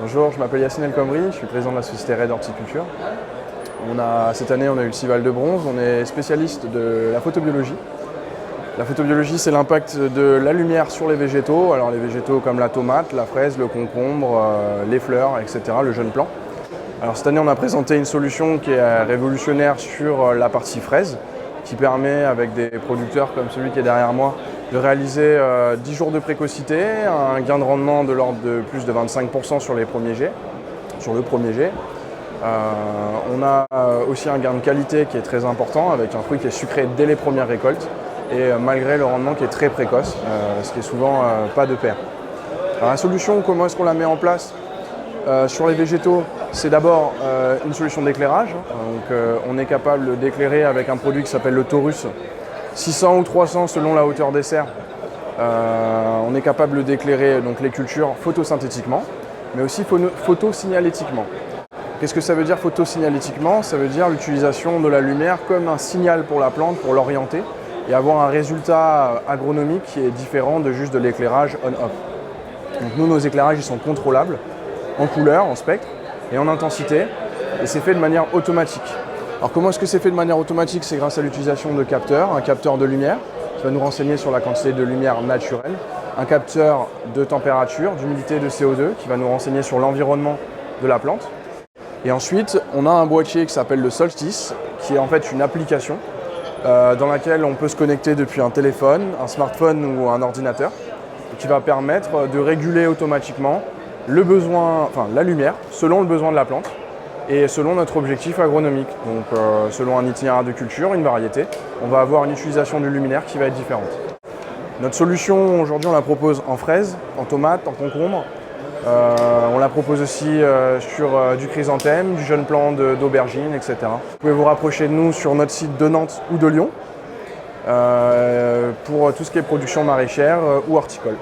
Bonjour, je m'appelle Yacine El Khomri, je suis président de la société Red Horticulture. Cette année, on a eu le Cival de bronze, on est spécialiste de la photobiologie. La photobiologie, c'est l'impact de la lumière sur les végétaux. Alors les végétaux comme la tomate, la fraise, le concombre, les fleurs, etc., le jeune plant. Alors cette année, on a présenté une solution qui est révolutionnaire sur la partie fraise, qui permet, avec des producteurs comme celui qui est derrière moi, de réaliser 10 jours de précocité, un gain de rendement de l'ordre de plus de 25% sur le premier jet. On a aussi un gain de qualité qui est très important, avec un fruit qui est sucré dès les premières récoltes, et malgré le rendement qui est très précoce, ce qui est souvent pas de pair. Alors la solution, comment est-ce qu'on la met en place sur les végétaux? C'est d'abord une solution d'éclairage. On est capable d'éclairer avec un produit qui s'appelle le Taurus, 600 ou 300 selon la hauteur des serres. On est capable d'éclairer donc les cultures photosynthétiquement, mais aussi photosignalétiquement. Qu'est-ce que ça veut dire photosignalétiquement? Ça veut dire l'utilisation de la lumière comme un signal pour la plante, pour l'orienter, et avoir un résultat agronomique qui est différent de juste de l'éclairage on-off. Donc nous, nos éclairages, ils sont contrôlables en couleur, en spectre et en intensité, et c'est fait de manière automatique. Alors comment est-ce que c'est fait de manière automatique? C'est grâce à l'utilisation de capteurs, un capteur de lumière qui va nous renseigner sur la quantité de lumière naturelle, un capteur de température, d'humidité, de CO2 qui va nous renseigner sur l'environnement de la plante. Et ensuite, on a un boîtier qui s'appelle le Solstice, qui est en fait une application dans laquelle on peut se connecter depuis un téléphone, un smartphone ou un ordinateur, qui va permettre de réguler automatiquement la lumière selon le besoin de la plante et selon notre objectif agronomique. Donc selon un itinéraire de culture, une variété, on va avoir une utilisation du luminaire qui va être différente. Notre solution aujourd'hui, on la propose en fraise, en tomate, en concombre. On la propose aussi sur du chrysanthème, du jeune plant d'aubergine, etc. Vous pouvez vous rapprocher de nous sur notre site de Nantes ou de Lyon pour tout ce qui est production maraîchère ou horticole.